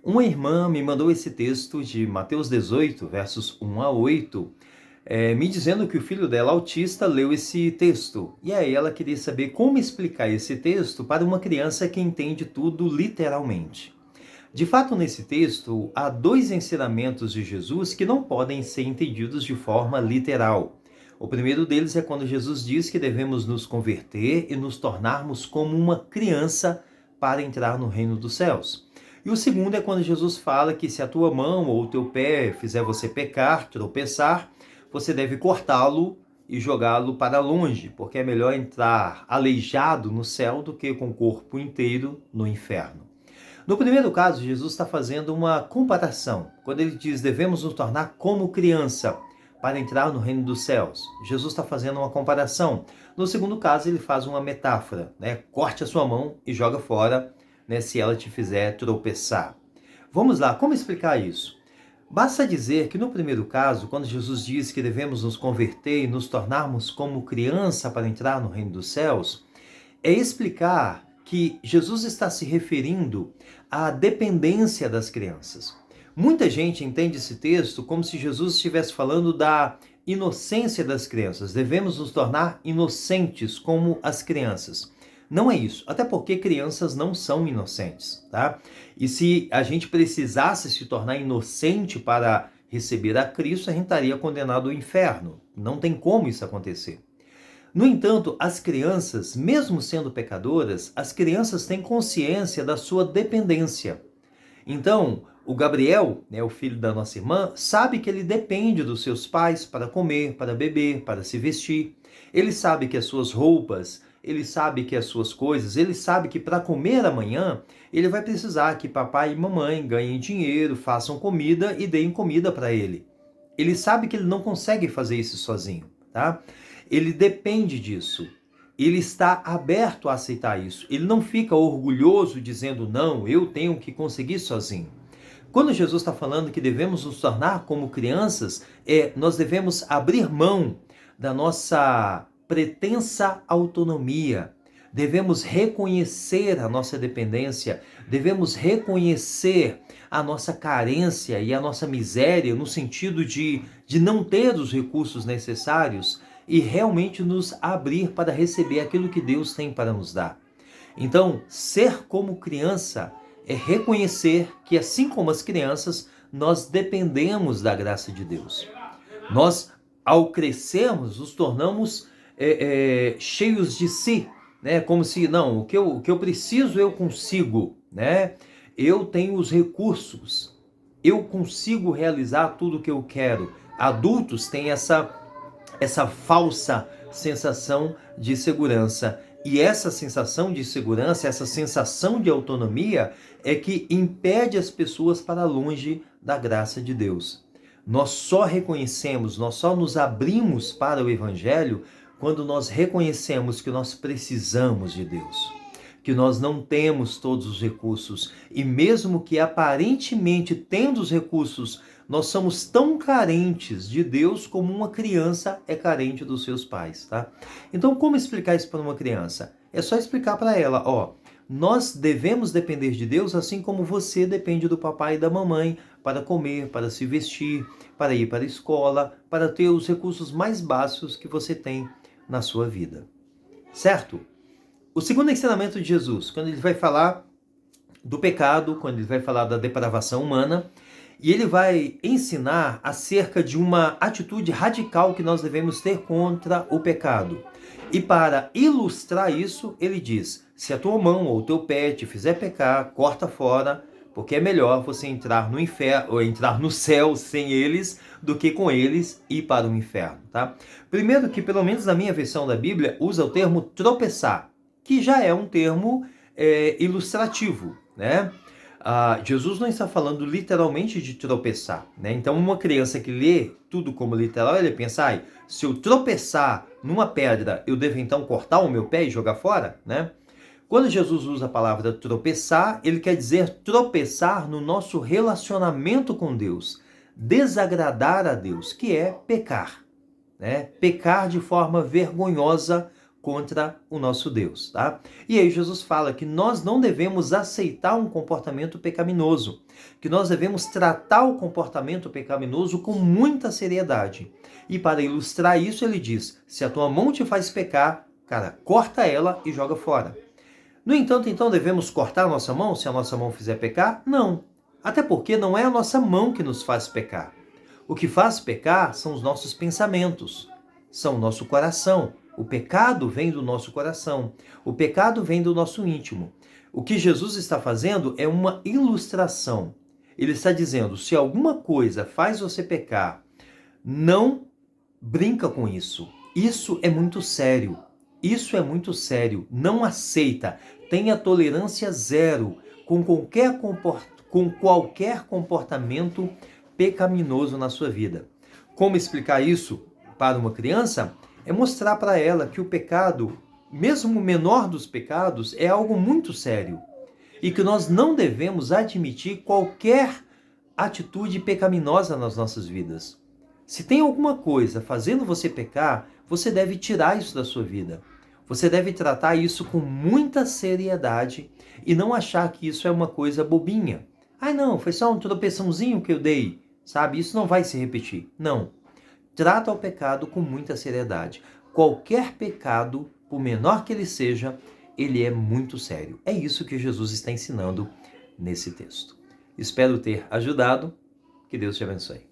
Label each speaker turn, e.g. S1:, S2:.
S1: Uma irmã me mandou esse texto de Mateus 18, versos 1 a 8, me dizendo que o filho dela, autista, leu esse texto. E aí ela queria saber como explicar esse texto para uma criança que entende tudo literalmente. De fato, nesse texto, há dois ensinamentos de Jesus que não podem ser entendidos de forma literal. O primeiro deles é quando Jesus diz que devemos nos converter e nos tornarmos como uma criança para entrar no reino dos céus. E o segundo é quando Jesus fala que se a tua mão ou o teu pé fizer você pecar, tropeçar, você deve cortá-lo e jogá-lo para longe, porque é melhor entrar aleijado no céu do que com o corpo inteiro no inferno. No primeiro caso, Jesus está fazendo uma comparação. Quando ele diz devemos nos tornar como criança para entrar no reino dos céus, Jesus está fazendo uma comparação. No segundo caso, ele faz uma metáfora, né? Corte a sua mão e joga fora, né, se ela te fizer tropeçar. Vamos lá, como explicar isso? Basta dizer que no primeiro caso, quando Jesus diz que devemos nos converter e nos tornarmos como criança para entrar no reino dos céus, é explicar que Jesus está se referindo à dependência das crianças. Muita gente entende esse texto como se Jesus estivesse falando da inocência das crianças. Devemos nos tornar inocentes como as crianças. Não é isso, até porque crianças não são inocentes, tá? E se a gente precisasse se tornar inocente para receber a Cristo, a gente estaria condenado ao inferno. Não tem como isso acontecer. No entanto, as crianças, mesmo sendo pecadoras, as crianças têm consciência da sua dependência. Então, o Gabriel, né, o filho da nossa irmã, sabe que ele depende dos seus pais para comer, para beber, para se vestir. Ele sabe que as suas roupas, ele sabe que as suas coisas, ele sabe que para comer amanhã, ele vai precisar que papai e mamãe ganhem dinheiro, façam comida e deem comida para ele. Ele sabe que ele não consegue fazer isso sozinho, tá? Ele depende disso. Ele está aberto a aceitar isso. Ele não fica orgulhoso dizendo, não, eu tenho que conseguir sozinho. Quando Jesus está falando que devemos nos tornar como crianças, nós devemos abrir mão da nossa pretensa autonomia. Devemos reconhecer a nossa dependência, devemos reconhecer a nossa carência e a nossa miséria no sentido de não ter os recursos necessários e realmente nos abrir para receber aquilo que Deus tem para nos dar. Então, ser como criança é reconhecer que, assim como as crianças, nós dependemos da graça de Deus. Nós, ao crescermos, nos tornamos cheios de si, né? Como se, não, o que eu preciso eu consigo, né? Eu tenho os recursos, eu consigo realizar tudo o que eu quero. Adultos têm essa falsa sensação de segurança. E essa sensação de segurança, essa sensação de autonomia é que impede as pessoas para longe da graça de Deus. Nós só reconhecemos, nós só nos abrimos para o Evangelho quando nós reconhecemos que nós precisamos de Deus, que nós não temos todos os recursos e mesmo que aparentemente tendo os recursos, nós somos tão carentes de Deus como uma criança é carente dos seus pais, tá? Então, como explicar isso para uma criança? É só explicar para ela, ó, nós devemos depender de Deus assim como você depende do papai e da mamãe para comer, para se vestir, para ir para a escola, para ter os recursos mais básicos que você tem na sua vida. Certo? O segundo ensinamento de Jesus, quando ele vai falar do pecado, quando ele vai falar da depravação humana, e ele vai ensinar acerca de uma atitude radical que nós devemos ter contra o pecado. E para ilustrar isso, ele diz, se a tua mão ou o teu pé te fizer pecar, corta fora, porque é melhor você entrar no inferno, ou entrar no céu sem eles, do que com eles ir para o inferno, tá? Primeiro que, pelo menos na minha versão da Bíblia, usa o termo tropeçar, que já é um termo ilustrativo, né? Jesus não está falando literalmente de tropeçar, né? Então uma criança que lê tudo como literal, ele pensa, se eu tropeçar numa pedra, eu devo então cortar o meu pé e jogar fora, né? Quando Jesus usa a palavra tropeçar, ele quer dizer tropeçar no nosso relacionamento com Deus, desagradar a Deus, que é pecar, né? Pecar de forma vergonhosa contra o nosso Deus, tá? E aí Jesus fala que nós não devemos aceitar um comportamento pecaminoso, que nós devemos tratar o comportamento pecaminoso com muita seriedade. E para ilustrar isso, ele diz: se a tua mão te faz pecar, cara, corta ela e joga fora. No entanto, então, devemos cortar a nossa mão se a nossa mão fizer pecar? Não. Até porque não é a nossa mão que nos faz pecar. O que faz pecar são os nossos pensamentos, são o nosso coração. O pecado vem do nosso coração. O pecado vem do nosso íntimo. O que Jesus está fazendo é uma ilustração. Ele está dizendo, se alguma coisa faz você pecar, não brinca com isso. Isso é muito sério. Isso é muito sério. Não aceita. Tenha tolerância zero com qualquer comportamento pecaminoso na sua vida. Como explicar isso para uma criança? É mostrar para ela que o pecado, mesmo o menor dos pecados, é algo muito sério e que nós não devemos admitir qualquer atitude pecaminosa nas nossas vidas. Se tem alguma coisa fazendo você pecar, você deve tirar isso da sua vida. Você deve tratar isso com muita seriedade e não achar que isso é uma coisa bobinha. Ai não, foi só um tropeçãozinho que eu dei, sabe? Isso não vai se repetir. Não. Trata o pecado com muita seriedade. Qualquer pecado, por menor que ele seja, ele é muito sério. É isso que Jesus está ensinando nesse texto. Espero ter ajudado. Que Deus te abençoe.